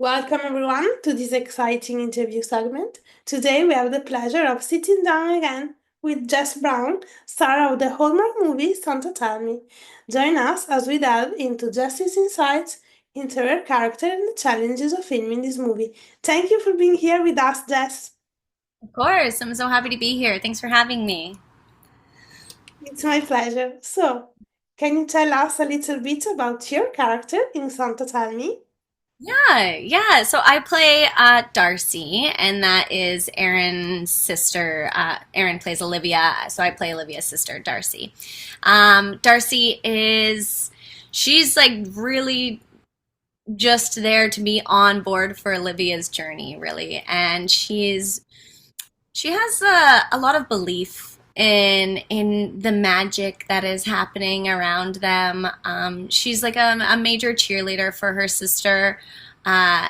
Welcome everyone to this exciting interview segment. Today we have the pleasure of sitting down again with Jess Brown, star of the Hallmark movie Santa Tell Me. Join us as we delve into Jess's insights into her character and the challenges of filming this movie. Thank you for being here with us, Jess. Of course, I'm so happy to be here. Thanks for having me. It's my pleasure. So, can you tell us a little bit about your character in Santa Tell Me? Yeah. So I play Darcy, and that is Erin's sister. Erin plays Olivia, so I play Olivia's sister, Darcy. Darcy she's like really just there to be on board for Olivia's journey, really, and she has a lot of belief in the magic that is happening around them. She's like a major cheerleader for her sister. Uh,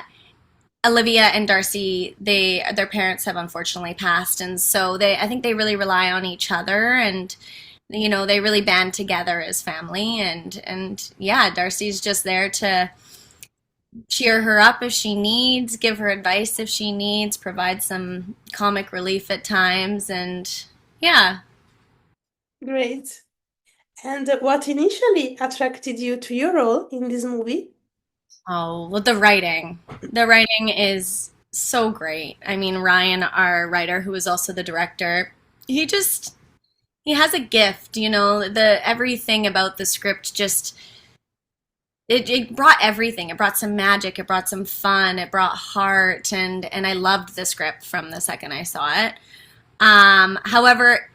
Olivia and Darcy, their parents have unfortunately passed, and so I think they really rely on each other, and they really band together as family, and yeah, Darcy's just there to cheer her up if she needs, give her advice if she needs, provide some comic relief at times, and yeah. Great. And what initially attracted you to your role in this movie? Oh, well, the writing. The writing is so great. I mean, Ryan, our writer, who is also the director, he just he has a gift, the everything about the script just it brought everything. It brought some magic, it brought some fun, it brought heart, and I loved the script from the second I saw it. However,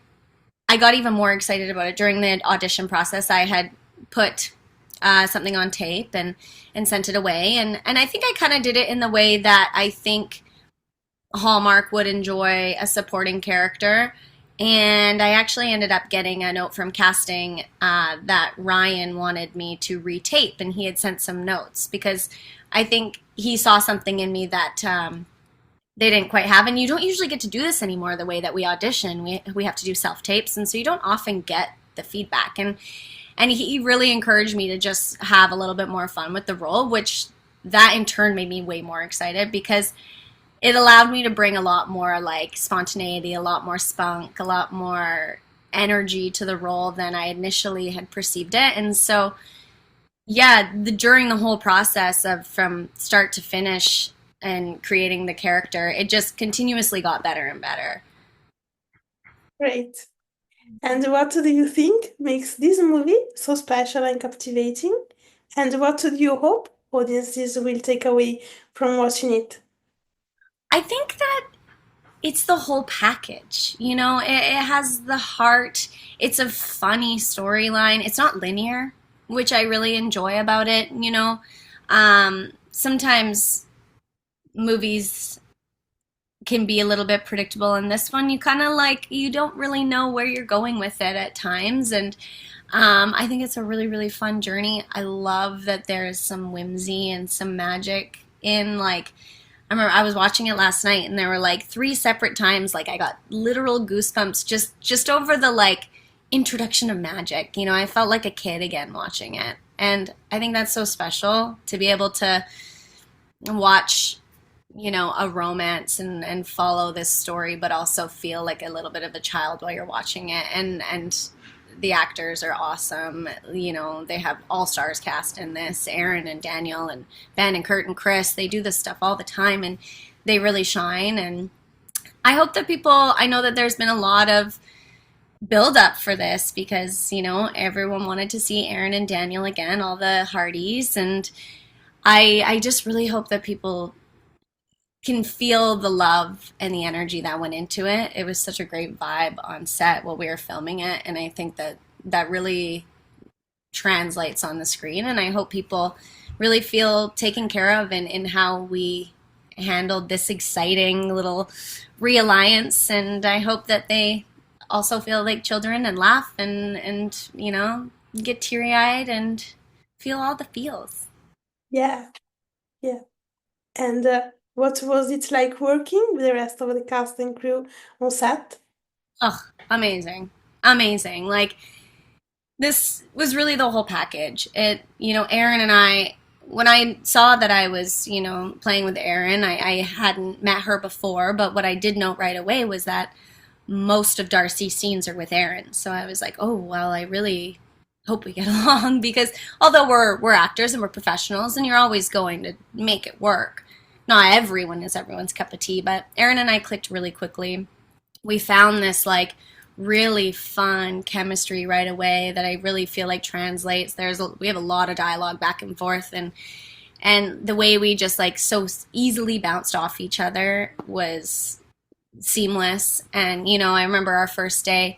I got even more excited about it during the audition process. I had put something on tape and sent it away, and I think I kind of did it in the way that I think Hallmark would enjoy a supporting character. And I actually ended up getting a note from casting that Ryan wanted me to retape, and he had sent some notes because I think he saw something in me that they didn't quite have. And you don't usually get to do this anymore the way that we audition. We have to do self tapes, and so you don't often get the feedback. And he really encouraged me to just have a little bit more fun with the role, which that in turn made me way more excited because it allowed me to bring a lot more like spontaneity, a lot more spunk, a lot more energy to the role than I initially had perceived it. And so, yeah, during the whole process of from start to finish and creating the character, it just continuously got better and better. Great. And what do you think makes this movie so special and captivating? And what do you hope audiences will take away from watching it? I think that it's the whole package. It has the heart. It's a funny storyline. It's not linear, which I really enjoy about it. Sometimes movies can be a little bit predictable, and this one you kind of like you don't really know where you're going with it at times, and I think it's a really really fun journey. I love that there's some whimsy and some magic in like I remember I was watching it last night, and there were like three separate times like I got literal goosebumps just over the like introduction of magic. I felt like a kid again watching it, and I think that's so special to be able to watch a romance and follow this story, but also feel like a little bit of a child while you're watching it. And the actors are awesome. They have all stars cast in this. Aaron and Daniel and Ben and Kurt and Chris. They do this stuff all the time, and they really shine. And I hope that I know that there's been a lot of build up for this because everyone wanted to see Aaron and Daniel again, all the Hardys, and I just really hope that people can feel the love and the energy that went into it. It was such a great vibe on set while we were filming it, and I think that really translates on the screen. And I hope people really feel taken care of in how we handled this exciting little realliance. And I hope that they also feel like children and laugh and get teary eyed and feel all the feels. Yeah, yeah. And what was it like working with the rest of the cast and crew on set? Oh, amazing. Amazing. Like this was really the whole package. Aaron and I when I saw that I was, playing with Erin, I hadn't met her before, but what I did note right away was that most of Darcy's scenes are with Erin. So I was like, oh well, I really hope we get along because although we're actors and we're professionals and you're always going to make it work. Not everyone is everyone's cup of tea, but Erin and I clicked really quickly. We found this like really fun chemistry right away that I really feel like translates. We have a lot of dialogue back and forth, and the way we just like so easily bounced off each other was seamless. And I remember our first day,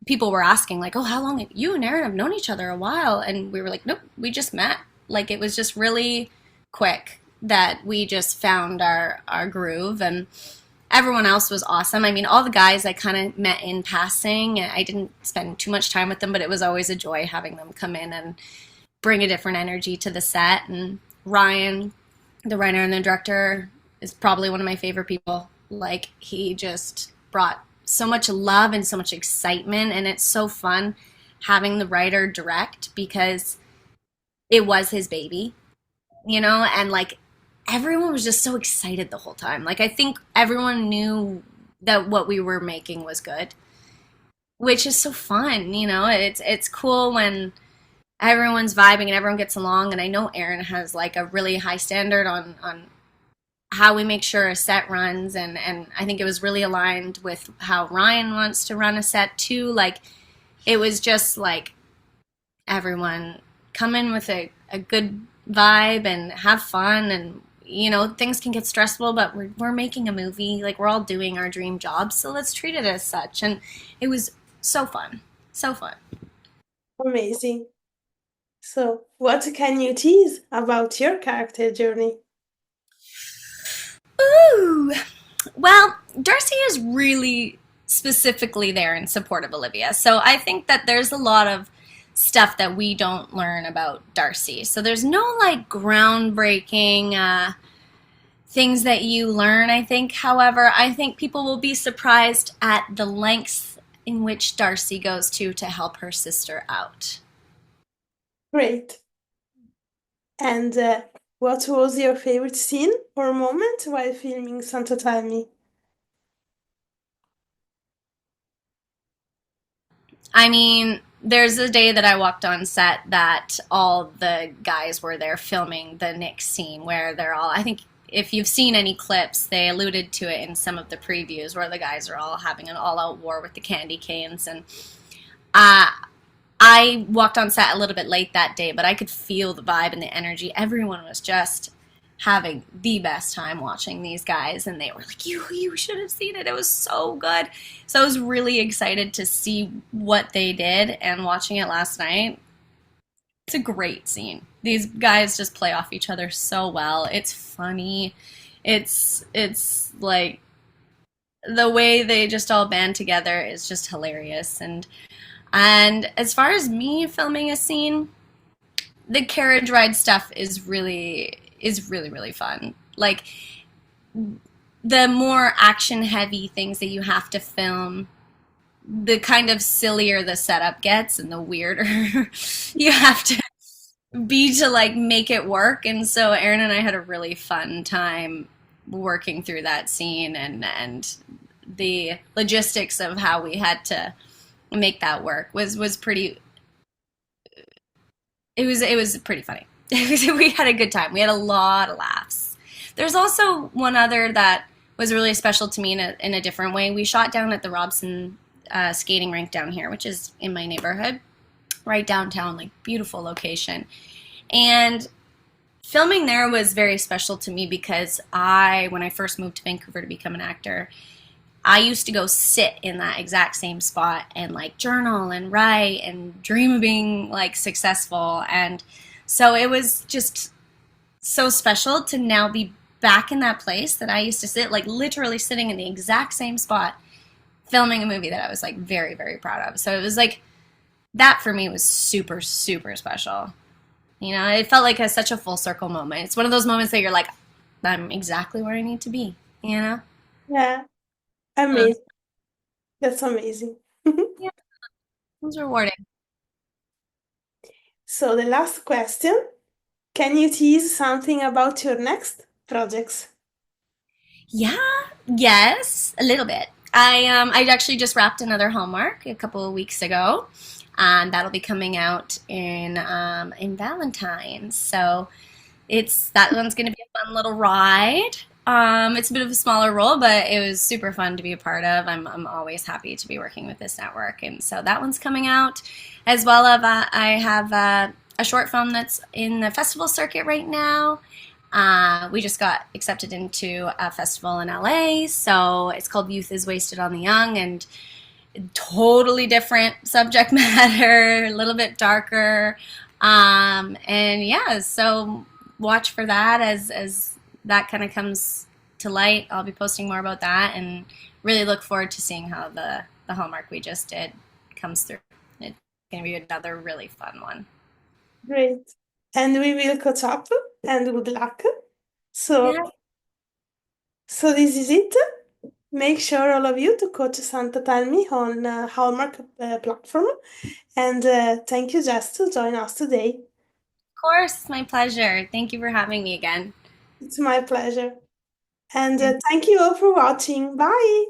people were asking like, "Oh, how long have you and Erin have known each other?" A while, and we were like, "Nope, we just met." Like it was just really quick that we just found our groove, and everyone else was awesome. I mean, all the guys I kind of met in passing. I didn't spend too much time with them, but it was always a joy having them come in and bring a different energy to the set. And Ryan, the writer and the director, is probably one of my favorite people. Like, he just brought so much love and so much excitement, and it's so fun having the writer direct because it was his baby, and like everyone was just so excited the whole time. Like, I think everyone knew that what we were making was good, which is so fun. It's cool when everyone's vibing and everyone gets along. And I know Erin has like a really high standard on how we make sure a set runs, and I think it was really aligned with how Ryan wants to run a set too. Like, it was just like everyone come in with a good vibe and have fun. And things can get stressful, but we're making a movie, like we're all doing our dream jobs, so let's treat it as such. And it was so fun, so fun. Amazing. So, what can you tease about your character journey? Ooh, well, Darcy is really specifically there in support of Olivia, so I think that there's a lot of stuff that we don't learn about Darcy. So there's no like groundbreaking things that you learn, I think. However, I think people will be surprised at the lengths in which Darcy goes to help her sister out. Great. And what was your favorite scene or moment while filming Santa Tell Me? I mean, there's a day that I walked on set that all the guys were there filming the Nick scene where they're all, I think if you've seen any clips, they alluded to it in some of the previews where the guys are all having an all out war with the candy canes. And uh, I walked on set a little bit late that day, but I could feel the vibe and the energy. Everyone was just having the best time watching these guys, and they were like, you should have seen it. It was so good. So I was really excited to see what they did, and watching it last night, it's a great scene. These guys just play off each other so well. It's funny. It's like the way they just all band together is just hilarious. And as far as me filming a scene, the carriage ride stuff is really fun. Like, the more action heavy things that you have to film, the kind of sillier the setup gets and the weirder you have to be to like make it work. And so Erin and I had a really fun time working through that scene, and the logistics of how we had to make that work was pretty, it was pretty funny. We had a good time. We had a lot of laughs. There's also one other that was really special to me in a different way. We shot down at the Robson skating rink down here, which is in my neighborhood, right downtown, like beautiful location. And filming there was very special to me because when I first moved to Vancouver to become an actor, I used to go sit in that exact same spot and like journal and write and dream of being like successful. And so it was just so special to now be back in that place that I used to sit, like literally sitting in the exact same spot, filming a movie that I was like very, very proud of. So it was like, that for me was super, super special. It felt like such a full circle moment. It's one of those moments that you're like, I'm exactly where I need to be, you know? Yeah, Uh, amazing. That's amazing. yeah, it was rewarding. So the last question, Can you tease something about your next projects? Yeah, yes, a little bit. I actually just wrapped another Hallmark a couple of weeks ago. That'll be coming out in Valentine's. So it's that one's going to be a fun little ride. It's a bit of a smaller role, but it was super fun to be a part of. I'm always happy to be working with this network, and so that one's coming out, as well as I have a short film that's in the festival circuit right now. We just got accepted into a festival in LA, so it's called Youth is Wasted on the Young, and totally different subject matter, a little bit darker. And yeah, so watch for that as that kind of comes to light. I'll be posting more about that and really look forward to seeing how the Hallmark we just did comes through. It's going to be another really fun one. Great. And we will catch up and good luck. So, Yeah, so this is it. Make sure all of you to go to Santa Tell Me on Hallmark platform. And thank you, Jess, to join us today. of course, my pleasure. Thank you for having me again. It's my pleasure. And thank you all for watching. Bye.